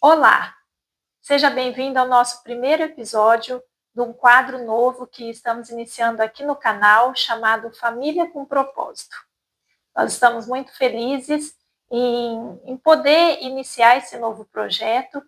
Olá, seja bem-vindo ao nosso primeiro episódio de um quadro novo que estamos iniciando aqui no canal, chamado Família com Propósito. Nós estamos muito felizes em poder iniciar esse novo projeto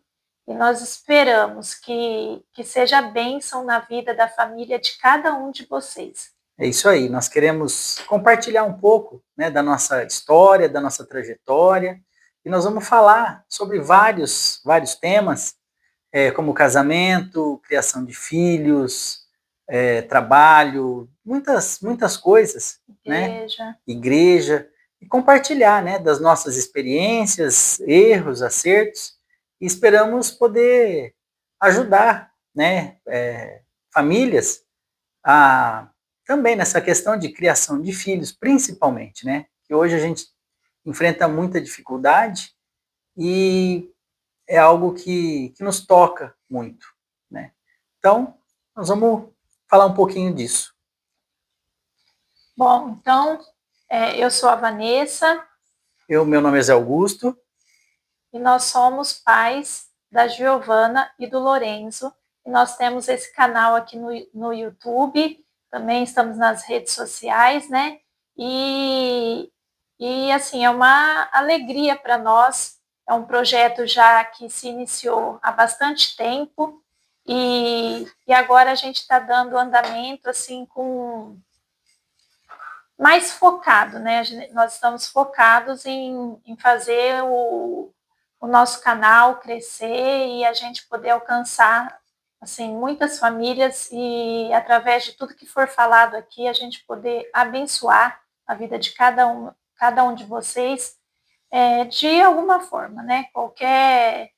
e nós esperamos que seja bênção na vida da família de cada um de vocês. É isso aí, nós queremos compartilhar um pouco, né, da nossa história, da nossa trajetória, e nós vamos falar sobre vários temas, como casamento, criação de filhos, trabalho, muitas coisas, Igreja. né? Igreja, e compartilhar, né, das nossas experiências, erros, acertos, e esperamos poder ajudar, né, famílias a também nessa questão de criação de filhos, principalmente, né? Que hoje a gente enfrenta muita dificuldade e é algo que nos toca muito, né? Então, nós vamos falar um pouquinho disso. Bom, então, eu sou a Vanessa. Meu nome é Zé Augusto. E nós somos pais da Giovana e do Lorenzo. E nós temos esse canal aqui no YouTube, também estamos nas redes sociais, né? E assim, é uma alegria para nós. É um projeto já que se iniciou há bastante tempo e agora a gente está dando andamento assim com mais focado, né? Nós estamos focados em fazer o nosso canal crescer e a gente poder alcançar assim muitas famílias e através de tudo que for falado aqui a gente poder abençoar a vida de cada um de vocês de alguma forma, né? Qualquer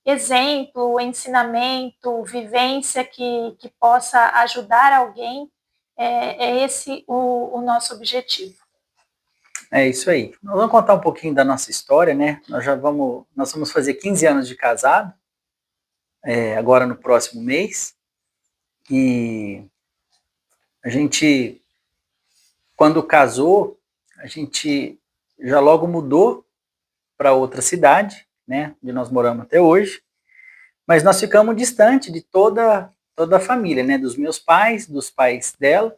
exemplo, ensinamento, vivência que possa ajudar alguém, é esse o nosso objetivo. É isso aí. Nós vamos contar um pouquinho da nossa história, né? Nós vamos fazer 15 anos de casado, agora no próximo mês. E a gente, quando casou, a gente já logo mudou para outra cidade, né? Onde nós moramos até hoje. Mas nós ficamos distante de toda a família, né? Dos meus pais, dos pais dela.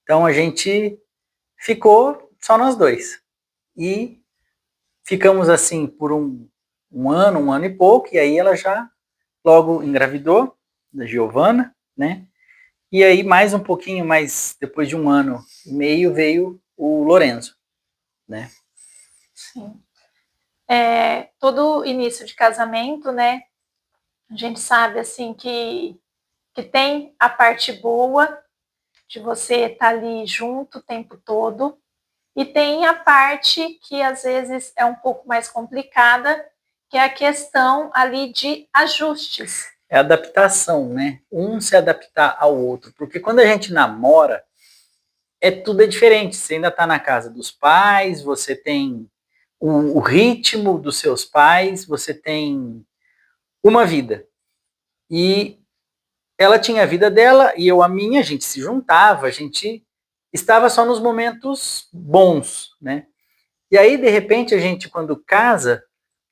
Então a gente ficou só nós dois. E ficamos assim por um ano e pouco, e aí ela já logo engravidou da Giovana, né? E aí mais um pouquinho mais, depois de um ano e meio, veio o Lorenzo, né? Sim. Todo início de casamento, né? A gente sabe assim que tem a parte boa de você estar ali junto o tempo todo, e tem a parte que às vezes é um pouco mais complicada, que é a questão ali de ajustes. É adaptação, né? Um se adaptar ao outro. Porque quando a gente namora, tudo é diferente. Você ainda está na casa dos pais, você tem o ritmo dos seus pais, você tem uma vida. E ela tinha a vida dela e eu a minha, a gente se juntava, a gente estava só nos momentos bons, né? E aí, de repente, a gente, quando casa,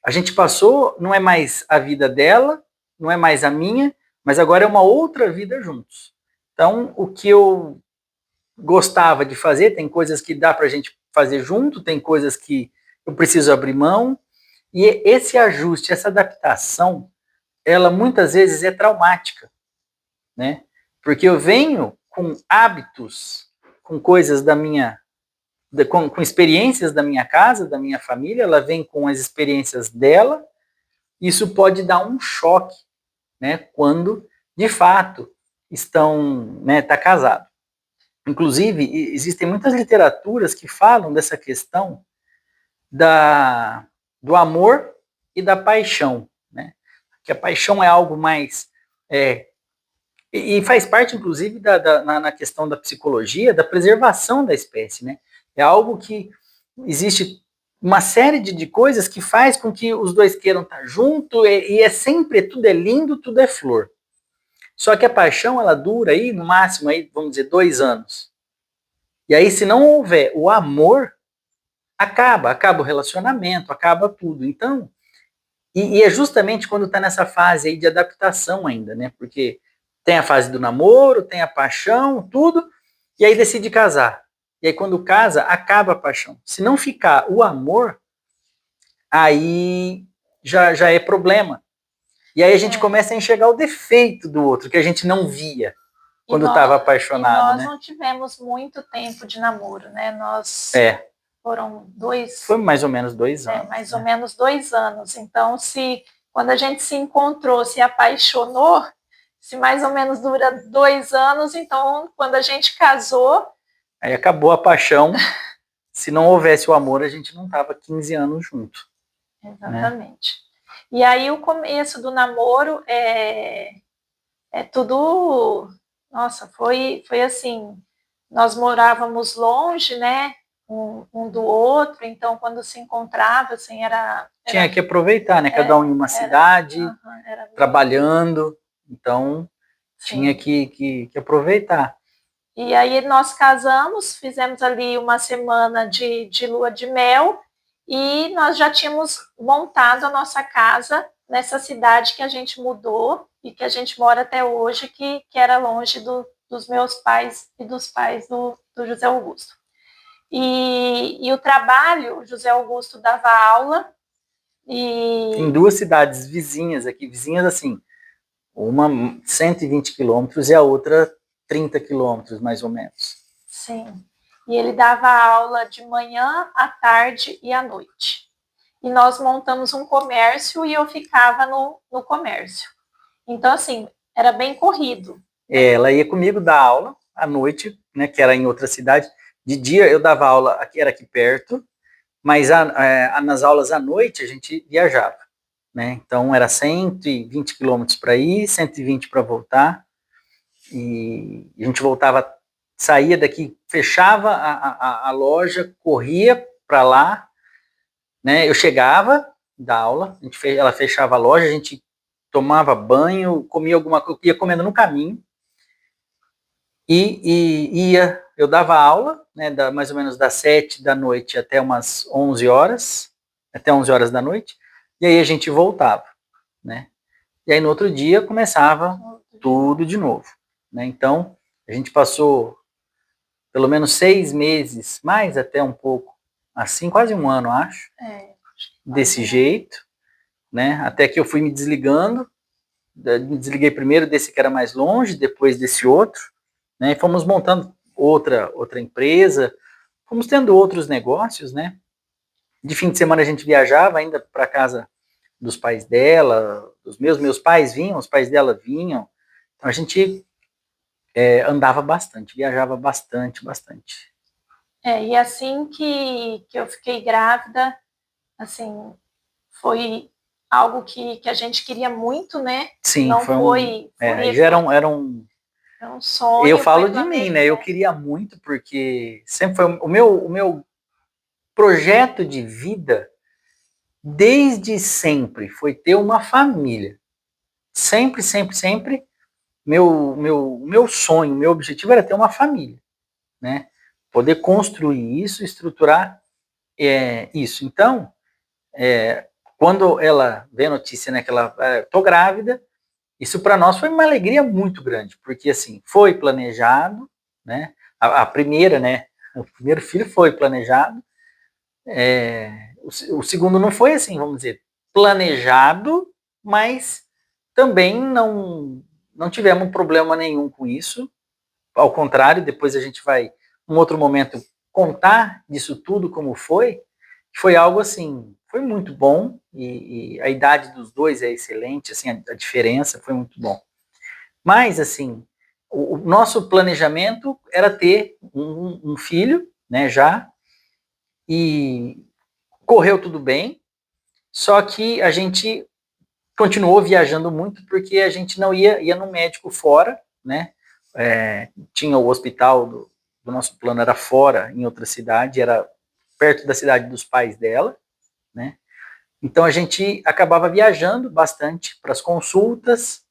a gente passou, não é mais a vida dela, não é mais a minha, mas agora é uma outra vida juntos. Então, o que eu gostava de fazer, tem coisas que dá pra gente fazer junto, tem coisas que eu preciso abrir mão, e esse ajuste, essa adaptação, ela muitas vezes é traumática, né? Porque eu venho com hábitos, com coisas da minha, com experiências da minha casa, da minha família, ela vem com as experiências dela, isso pode dar um choque, né? Quando, de fato, estão, né, tá casado. Inclusive, existem muitas literaturas que falam dessa questão do amor e da paixão, né? Que a paixão é algo mais e faz parte, inclusive, na questão da psicologia, da preservação da espécie, né? É algo que existe uma série de coisas que faz com que os dois queiram estar junto e é sempre, tudo é lindo, tudo é flor. Só que a paixão, ela dura aí, no máximo, aí, vamos dizer, 2 anos. E aí, se não houver o amor, acaba o relacionamento, acaba tudo. Então, E é justamente quando está nessa fase aí de adaptação ainda, né? Porque tem a fase do namoro, tem a paixão, tudo, e aí decide casar. E aí quando casa, acaba a paixão. Se não ficar o amor, aí já é problema. E aí a gente começa a enxergar o defeito do outro, que a gente não via quando estava apaixonado, nós né? não tivemos muito tempo de namoro, né? Foram Foi mais ou menos 2 anos. Mais ou menos 2 anos. Então, quando a gente se encontrou, se apaixonou, se mais ou menos dura 2 anos, então quando a gente casou. Aí acabou a paixão. Se não houvesse o amor, a gente não tava 15 anos junto. Exatamente. Né? E aí o começo do namoro é tudo. Nossa, foi assim. Nós morávamos longe, né? Um do outro, então quando se encontrava, assim, tinha que aproveitar, né? Cada um em uma cidade, trabalhando, então tinha que aproveitar. E aí nós casamos, fizemos ali uma semana de lua de mel e nós já tínhamos montado a nossa casa nessa cidade que a gente mudou e que a gente mora até hoje, que era longe dos meus pais e dos pais do José Augusto. E o trabalho, o José Augusto dava aula. Em 2 cidades vizinhas aqui, vizinhas assim, uma 120 quilômetros e a outra 30 quilômetros, mais ou menos. Sim. E ele dava aula de manhã, à tarde e à noite. E nós montamos um comércio e eu ficava no comércio. Então, assim, era bem corrido. Ela ia comigo dar aula à noite, né, que era em outra cidade. De dia eu dava aula, era aqui perto, mas nas aulas à noite a gente viajava. Né? Então era 120 quilômetros para ir, 120 para voltar. E a gente voltava, saía daqui, fechava a loja, corria para lá, né? Eu chegava da aula, ela fechava a loja, a gente tomava banho, comia alguma coisa, ia comendo no caminho e ia. Eu dava aula, né? Mais ou menos das 7 da noite até umas 11 horas, até 11 horas da noite, e aí a gente voltava, né? E aí no outro dia começava tudo de novo, né? Então a gente passou pelo menos 6 meses, mais até um pouco, assim, quase um ano, acho, desse jeito, né? Até que eu fui me desligando, me desliguei primeiro desse que era mais longe, depois desse outro, né? E fomos montando outra empresa, fomos tendo outros negócios, né? De fim de semana a gente viajava ainda para casa dos pais dela, dos meus pais vinham, os pais dela vinham, então a gente andava bastante, viajava bastante. E assim que eu fiquei grávida, assim, foi algo que a gente queria muito, né? Sim, não foi. Já era um sonho. Eu falo de mim, né? Eu queria muito, porque sempre foi o meu projeto de vida, desde sempre, foi ter uma família. Sempre, meu sonho, meu objetivo era ter uma família, né? Poder construir isso, estruturar isso. Então, quando ela vê a notícia, né, que ela tô grávida, isso para nós foi uma alegria muito grande, porque assim, foi planejado, né? A primeira, né? O primeiro filho foi planejado, o segundo não foi assim, vamos dizer, planejado, mas também não tivemos problema nenhum com isso. Ao contrário, depois a gente vai, num outro momento, contar disso tudo como foi algo assim, foi muito bom, e a idade dos dois é excelente, assim, a diferença foi muito bom. Mas, assim, o nosso planejamento era ter um filho, né, já, e correu tudo bem, só que a gente continuou viajando muito porque a gente não ia no médico fora, né, tinha o hospital do nosso plano, era fora, em outra cidade, era perto da cidade dos pais dela, né, então a gente acabava viajando bastante para as consultas,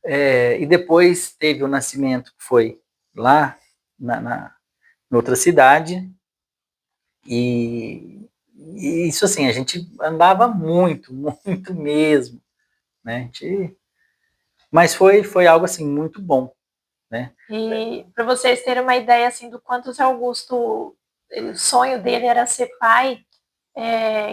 e depois teve o nascimento, que foi lá na outra cidade, e e isso assim, a gente andava muito, muito mesmo, né? Mas foi algo assim muito bom, né? E para vocês terem uma ideia assim do quanto o Zé Augusto, o sonho dele era ser pai,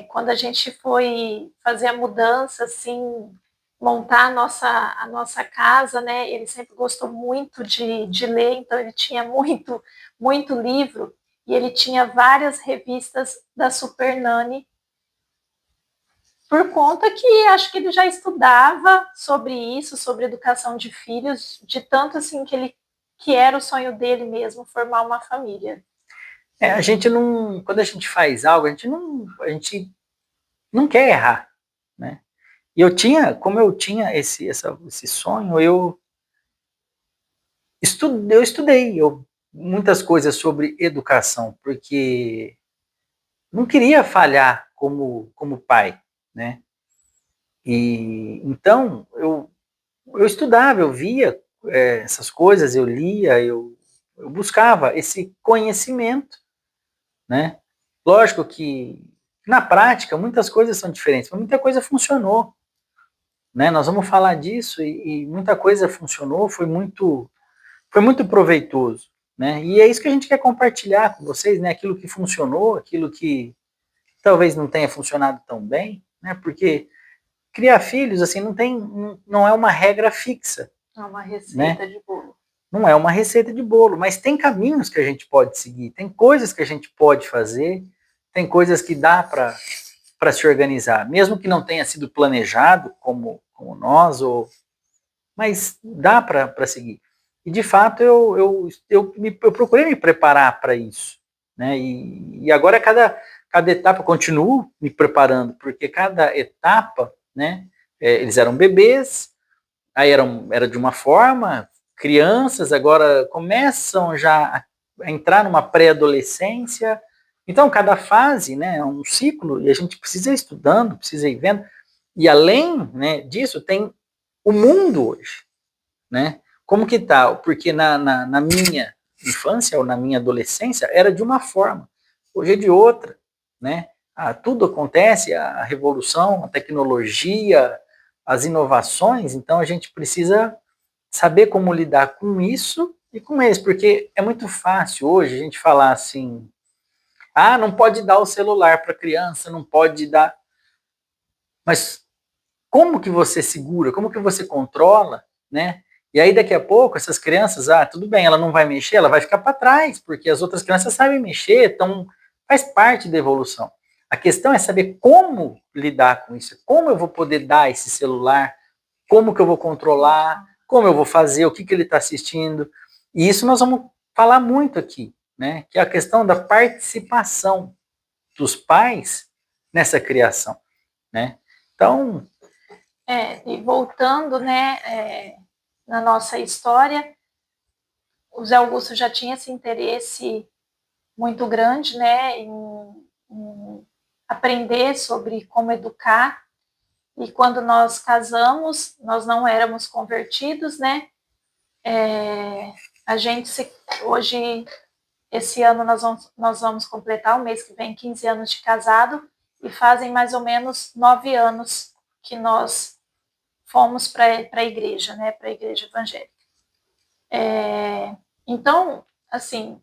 quando a gente foi fazer a mudança, assim, montar a nossa casa, né? Ele sempre gostou muito de ler, então ele tinha muito livro e ele tinha várias revistas da Super Nani por conta que acho que ele já estudava sobre isso, sobre educação de filhos, de tanto assim que era o sonho dele mesmo formar uma família. A gente não, quando a gente faz algo, a gente não quer errar, né? E como eu tinha esse sonho, eu estudei muitas coisas sobre educação, porque não queria falhar como pai, né? E então eu estudava, eu via essas coisas, eu lia, eu buscava esse conhecimento, né? Lógico que na prática muitas coisas são diferentes, mas muita coisa funcionou, né? Nós vamos falar disso e muita coisa funcionou, foi muito proveitoso, né? E é isso que a gente quer compartilhar com vocês, né? Aquilo que funcionou, aquilo que talvez não tenha funcionado tão bem, né? Porque criar filhos assim não é uma regra fixa, é uma receita, né? de bolo. Não é uma receita de bolo, mas tem caminhos que a gente pode seguir, tem coisas que a gente pode fazer, tem coisas que dá para se organizar, mesmo que não tenha sido planejado como nós, mas dá para seguir. E de fato eu procurei me preparar para isso, né? E agora cada etapa eu continuo me preparando, porque cada etapa, né? Eles eram bebês, aí era de uma forma, crianças agora começam já a entrar numa pré-adolescência. Então, cada fase, né, é um ciclo e a gente precisa ir estudando, precisa ir vendo. E além, né, disso, tem o mundo hoje, né? Como que tá? Porque na minha infância ou na minha adolescência era de uma forma, hoje é de outra, né? Tudo acontece, a revolução, a tecnologia, as inovações, então a gente precisa saber como lidar com isso e com eles, porque é muito fácil hoje a gente falar assim, não pode dar o celular para a criança, não pode dar, mas como que você segura, como que você controla, né? E aí daqui a pouco essas crianças, tudo bem, ela não vai mexer, ela vai ficar para trás, porque as outras crianças sabem mexer, então faz parte da evolução. A questão é saber como lidar com isso, como eu vou poder dar esse celular, como que eu vou controlar, como eu vou fazer, o que ele está assistindo. E isso nós vamos falar muito aqui, né? Que é a questão da participação dos pais nessa criação, né? Então, E voltando, né, na nossa história, o Zé Augusto já tinha esse interesse muito grande, né, em aprender sobre como educar. E quando nós casamos, nós não éramos convertidos, né? A gente hoje, esse ano nós vamos completar o mês que vem 15 anos de casado e fazem mais ou menos 9 anos que nós fomos para a igreja, né? Para a igreja evangélica. Então, assim,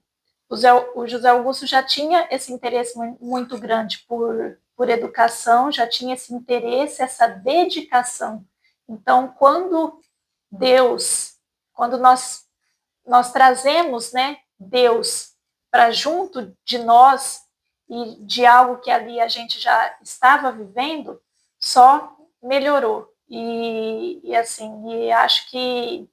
o José Augusto já tinha esse interesse muito grande por educação, já tinha esse interesse, essa dedicação. Então, quando nós trazemos, né, Deus para junto de nós e de algo que ali a gente já estava vivendo, só melhorou. E assim, e acho que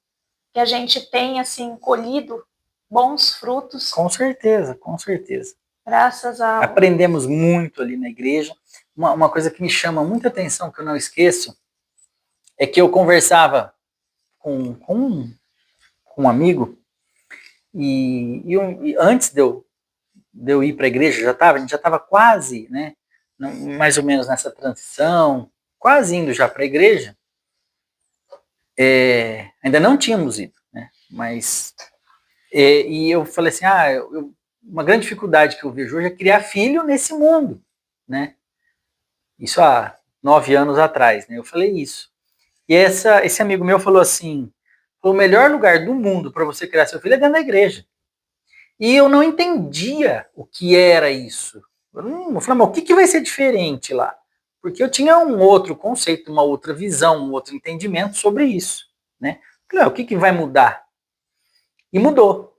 a gente tem assim colhido bons frutos. com certeza, com certeza. Graças ao... Aprendemos muito ali na igreja. Uma coisa que me chama muita atenção, que eu não esqueço, é que eu conversava com um amigo, e antes de eu ir para a igreja, a gente já estava quase, né, mais ou menos nessa transição, quase indo já para a igreja. Ainda não tínhamos ido, né, mas e eu falei assim, uma grande dificuldade que eu vejo hoje é criar filho nesse mundo, né? Isso há 9 anos atrás, né? Eu falei isso. E esse amigo meu falou assim, o melhor lugar do mundo para você criar seu filho é dentro da igreja. E eu não entendia o que era isso. Eu falei, mas o que vai ser diferente lá? Porque eu tinha um outro conceito, uma outra visão, um outro entendimento sobre isso, né? Eu falei, o que vai mudar? E mudou.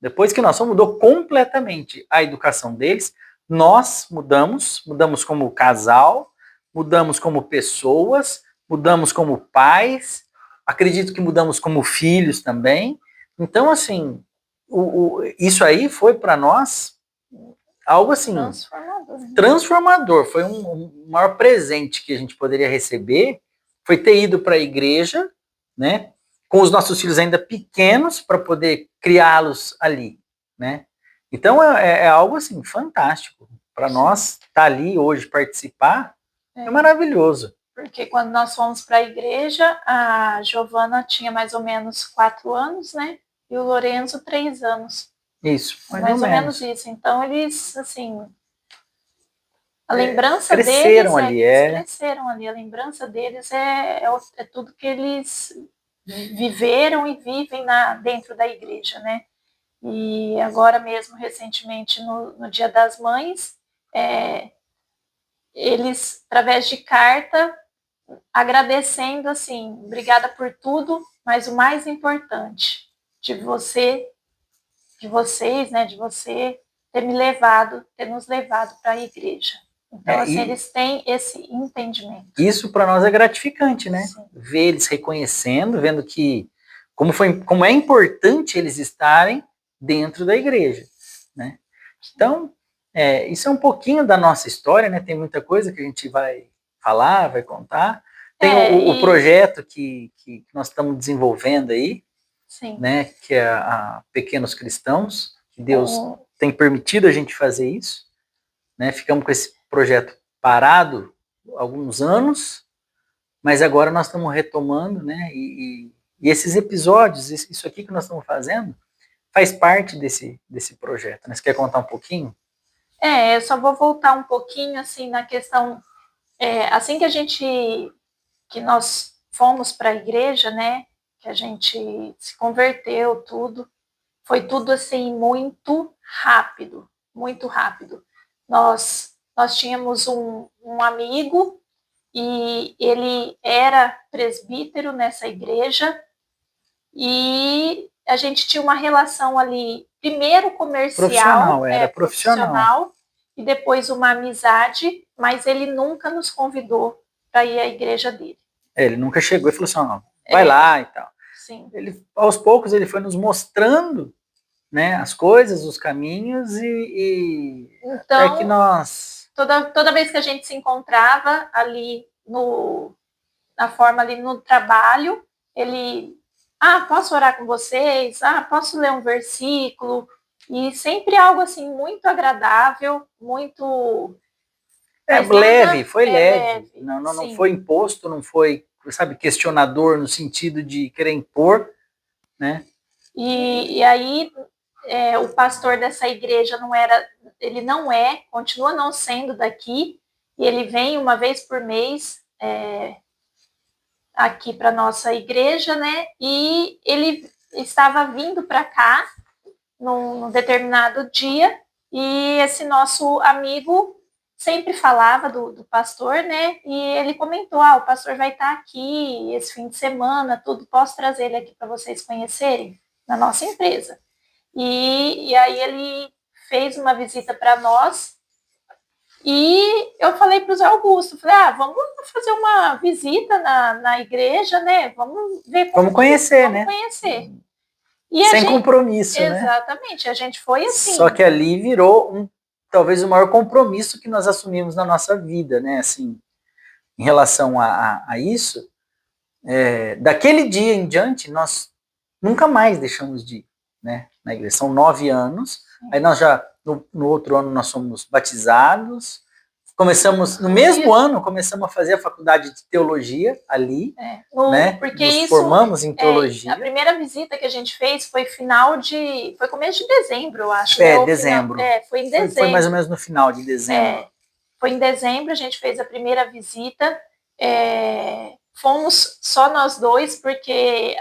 Depois que nós mudou completamente a educação deles, nós mudamos como casal, mudamos como pessoas, mudamos como pais, acredito que mudamos como filhos também. Então, assim, isso aí foi para nós algo assim transformador. Foi um maior presente que a gente poderia receber, foi ter ido para a igreja, né, com os nossos filhos ainda pequenos para poder criá-los ali, né? Então é algo assim fantástico para nós estar ali hoje participar, é maravilhoso. Porque quando nós fomos para a igreja, a Giovana tinha mais ou menos 4 anos, né? E o Lorenzo 3 anos. Isso, mais ou menos isso. Então eles, assim, a lembrança cresceram deles ali, eles cresceram ali. A lembrança deles é tudo que eles viveram e vivem dentro da igreja, né? E agora mesmo, recentemente, no Dia das Mães, eles, através de carta, agradecendo, assim, obrigada por tudo, mas o mais importante, de vocês, né, de você ter nos levado para a igreja. Então, assim, eles têm esse entendimento. Isso para nós é gratificante, né? Sim. Ver eles reconhecendo, vendo que como é importante eles estarem dentro da igreja, né? Então, isso é um pouquinho da nossa história, né? Tem muita coisa que a gente vai falar, vai contar. Tem o projeto que nós estamos desenvolvendo aí, sim, né? Que é a Pequenos Cristãos, que Deus tem permitido a gente fazer isso, né? Ficamos com esse projeto parado alguns anos, mas agora nós estamos retomando, né? E esses episódios, isso aqui que nós estamos fazendo, faz parte desse projeto, né? Você quer contar um pouquinho? Eu só vou voltar um pouquinho, assim, na questão, assim que nós fomos para a igreja, né? Que a gente se converteu, tudo, foi tudo, assim, muito rápido, muito rápido. Nós tínhamos um amigo e ele era presbítero nessa igreja e a gente tinha uma relação ali, primeiro comercial, profissional e depois uma amizade, mas ele nunca nos convidou para ir à igreja dele. Ele nunca chegou e falou assim, vai lá e tal. Sim. Ele, aos poucos ele foi nos mostrando, né, as coisas, os caminhos então, até que nós... Toda vez que a gente se encontrava ali na forma ali no trabalho, ele... posso orar com vocês? Posso ler um versículo? E sempre algo assim muito agradável, muito... leve, foi leve. Não foi imposto, não foi, sabe, questionador no sentido de querer impor, né? E aí o pastor dessa igreja ele não continua não sendo daqui, e ele vem uma vez por mês aqui para nossa igreja, né? E ele estava vindo para cá num determinado dia, e esse nosso amigo sempre falava do pastor, né? E ele comentou, o pastor vai estar aqui esse fim de semana, tudo, posso trazer ele aqui para vocês conhecerem na nossa empresa. E aí ele fez uma visita para nós, e eu falei para o Zé Augusto, falei, vamos fazer uma visita na igreja, né? Vamos ver como... Vamos conhecer, né? Vamos conhecer. Sem compromisso, né? Exatamente, a gente foi assim. Só que ali virou talvez o maior compromisso que nós assumimos na nossa vida, né? Assim, em relação a isso, daquele dia em diante, nós nunca mais deixamos de ir, né? Na igreja. São 9 anos, aí nós já, no outro ano, nós somos batizados, começamos, no mesmo ano, começamos a fazer a faculdade de teologia ali, né? Porque nos formamos em teologia. A primeira visita que a gente fez foi foi começo de dezembro, eu acho. Dezembro. Foi em dezembro. Foi mais ou menos no final de dezembro. foi em dezembro, a gente fez a primeira visita, fomos só nós dois, porque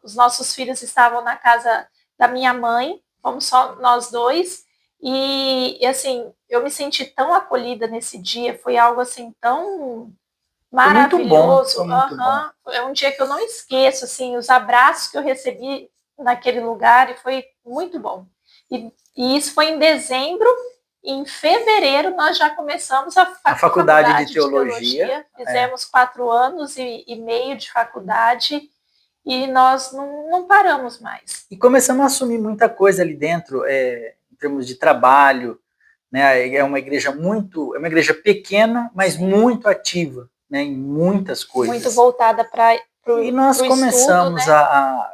os nossos filhos estavam na casa da minha mãe, fomos só nós dois, e assim, eu me senti tão acolhida nesse dia, foi algo assim tão maravilhoso. Foi muito bom. É um dia que eu não esqueço, assim, os abraços que eu recebi naquele lugar, e foi muito bom. E isso foi em dezembro. Em fevereiro, nós já começamos a faculdade de teologia. Fizemos 4 anos e meio de faculdade e nós não paramos mais. E começamos a assumir muita coisa ali dentro, em termos de trabalho, né? É uma igreja pequena, mas muito ativa, né? Em muitas coisas. Muito voltada para e nós começamos estudo, né?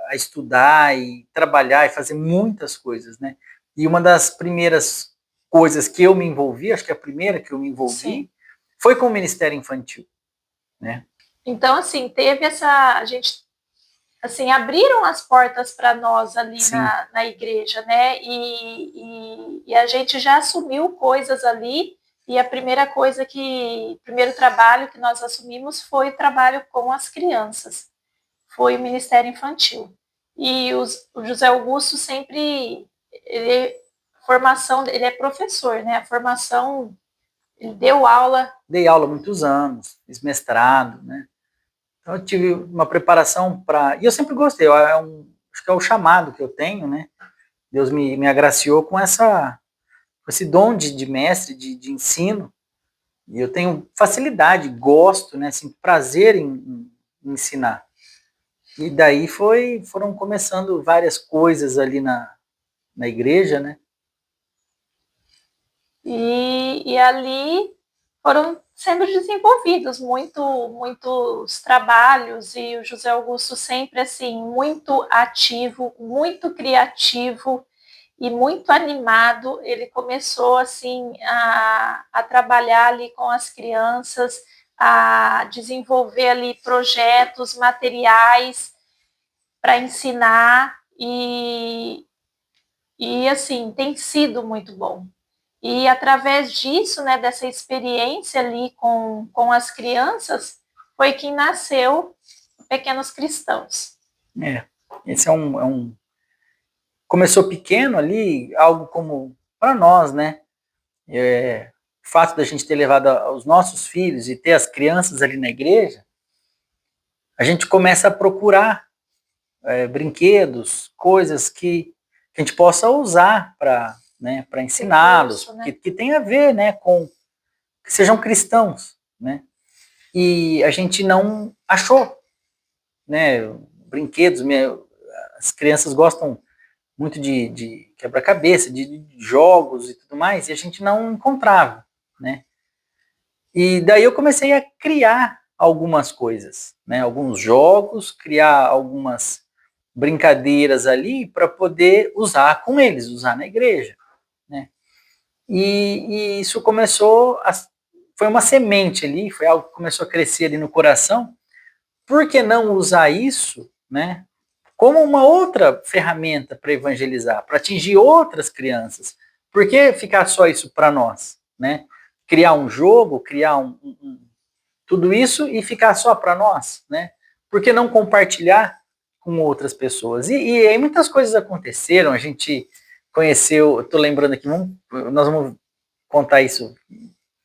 a estudar e trabalhar e fazer muitas coisas, né? E uma das primeiras coisas que eu me envolvi, acho que a primeira que eu me envolvi, sim, foi com o Ministério Infantil, né? Então, assim, a gente, assim, abriram as portas para nós ali na igreja, né? E a gente já assumiu coisas ali, e a primeiro trabalho que nós assumimos foi o trabalho com as crianças, foi o Ministério Infantil. E o José Augusto sempre, ele é professor, né? A formação, ele deu aula. Dei aula há muitos anos, fiz mestrado, né? Então eu tive uma preparação para... E eu sempre gostei, acho que é o chamado que eu tenho, né? Deus me agraciou com esse dom de mestre, de ensino. E eu tenho facilidade, gosto, né? Assim, prazer em ensinar. E daí foram começando várias coisas ali na igreja, né? E ali foram sendo desenvolvidos muitos trabalhos, e o José Augusto sempre assim, muito ativo, muito criativo e muito animado. Ele começou assim a trabalhar ali com as crianças, a desenvolver ali projetos, materiais para ensinar, e assim, tem sido muito bom. E através disso, né, dessa experiência ali com as crianças, foi que nasceu Pequenos Cristãos. Esse começou pequeno ali, algo como para nós, né? O fato da gente ter levado os nossos filhos e ter as crianças ali na igreja, a gente começa a procurar brinquedos, coisas que a gente possa usar para, né, para ensiná-los, né? que tem a ver, né, com que sejam cristãos, né? E a gente não achou, né, brinquedos. As crianças gostam muito de quebra-cabeça, de jogos e tudo mais, e a gente não encontrava, né? E daí eu comecei a criar algumas coisas, né? Alguns jogos, criar algumas brincadeiras ali para poder usar com eles, usar na igreja, né? E isso foi uma semente ali, foi algo que começou a crescer ali no coração. Por que não usar isso, né, como uma outra ferramenta para evangelizar, para atingir outras crianças? Por que ficar só isso para nós, né? Criar um jogo, criar tudo isso e ficar só para nós, né? Por que não compartilhar com outras pessoas? E aí muitas coisas aconteceram, a gente conheceu, estou lembrando aqui, nós vamos contar isso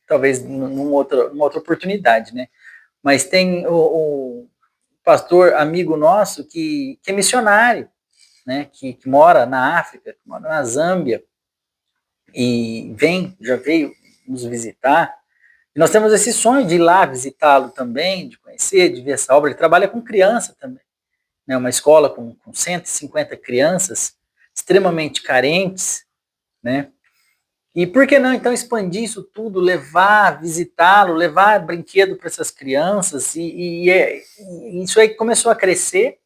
talvez numa outra oportunidade, né? Mas tem o pastor amigo nosso que é missionário, né? Que mora na África, que mora na Zâmbia, e já veio nos visitar. E nós temos esse sonho de ir lá visitá-lo também, de conhecer, de ver essa obra. Ele trabalha com criança também, né? Uma escola com 150 crianças extremamente carentes, né? E por que não, então, expandir isso tudo, visitá-lo, levar brinquedo para essas crianças, e isso aí começou a crescer.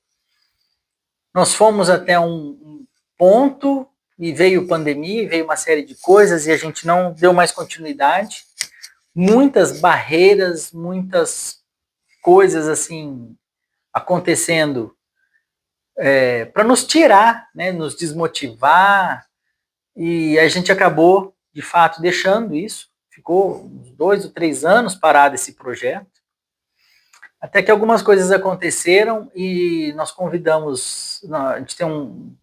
Nós fomos até um ponto, e veio pandemia, veio uma série de coisas, e a gente não deu mais continuidade. Muitas barreiras, muitas coisas assim acontecendo para nos tirar, né, nos desmotivar, e a gente acabou, de fato, deixando isso, ficou uns 2 ou 3 anos parado esse projeto, até que algumas coisas aconteceram e nós convidamos, a gente tem um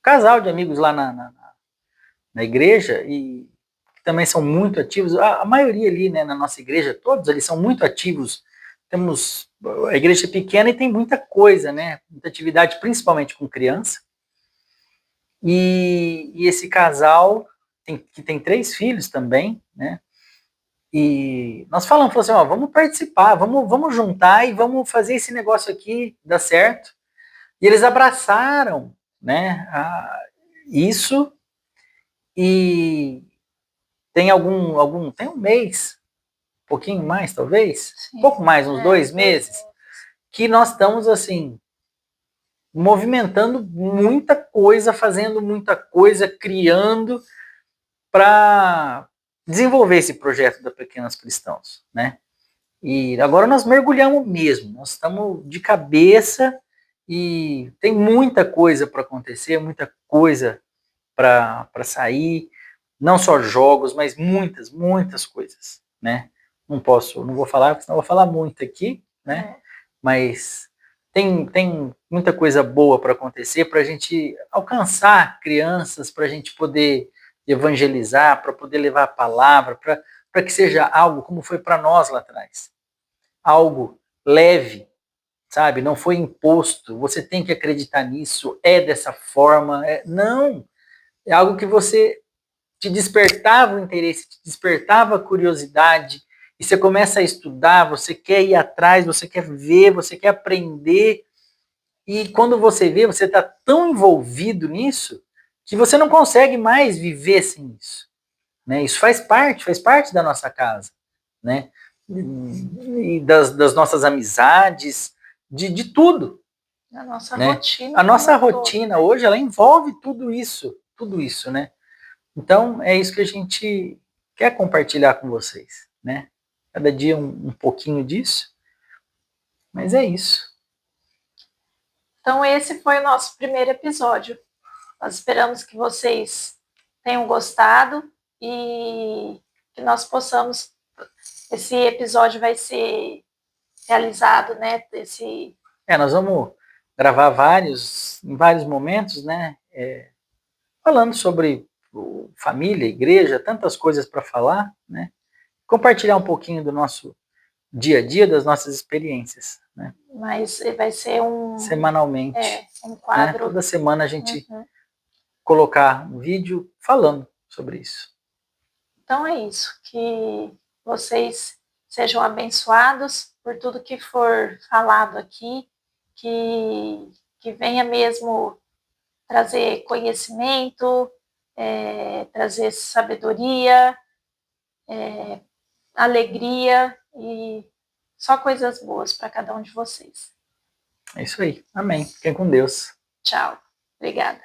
casal de amigos lá na igreja, e que também são muito ativos, a maioria ali, né, na nossa igreja, todos eles são muito ativos. A igreja é pequena e tem muita coisa, né, muita atividade, principalmente com criança, e esse casal, que tem 3 filhos também, né, e nós falamos assim, ó, vamos participar, vamos juntar e vamos fazer esse negócio aqui dar certo. E eles abraçaram, né, isso, e tem tem um mês, um pouquinho mais talvez, um pouco mais, uns 2 meses, que nós estamos assim, movimentando muita coisa, fazendo muita coisa, criando para desenvolver esse projeto da Pequenos Cristãos, né? E agora nós mergulhamos mesmo, nós estamos de cabeça e tem muita coisa para acontecer, muita coisa para sair, não só jogos, mas muitas coisas, né? Não vou falar, porque senão eu vou falar muito aqui, né? Mas tem muita coisa boa para acontecer, para a gente alcançar crianças, para a gente poder evangelizar, para poder levar a palavra, para que seja algo como foi para nós lá atrás. Algo leve, sabe? Não foi imposto, você tem que acreditar nisso, é dessa forma. Não, é algo que você te despertava o interesse, te despertava a curiosidade, e você começa a estudar, você quer ir atrás, você quer ver, você quer aprender, e quando você vê, você está tão envolvido nisso, que você não consegue mais viver sem isso. Né? Isso faz parte da nossa casa, né? E das nossas amizades, de tudo. A nossa né? rotina. A nossa rotina hoje, ela envolve tudo isso, né? Então, é isso que a gente quer compartilhar com vocês, né? Cada dia um pouquinho disso, mas é isso. Então, esse foi o nosso primeiro episódio. Nós esperamos que vocês tenham gostado e que nós possamos. Esse episódio vai ser realizado, né? Nós vamos gravar em vários momentos, né? Falando sobre família, igreja, tantas coisas para falar, né? Compartilhar um pouquinho do nosso dia a dia, das nossas experiências, né? Mas vai ser semanalmente, um quadro. Né? Toda semana a gente colocar um vídeo falando sobre isso. Então é isso, que vocês sejam abençoados por tudo que for falado aqui, que venha mesmo trazer conhecimento, trazer sabedoria, alegria e só coisas boas para cada um de vocês. É isso aí. Amém. Fiquem com Deus. Tchau. Obrigada.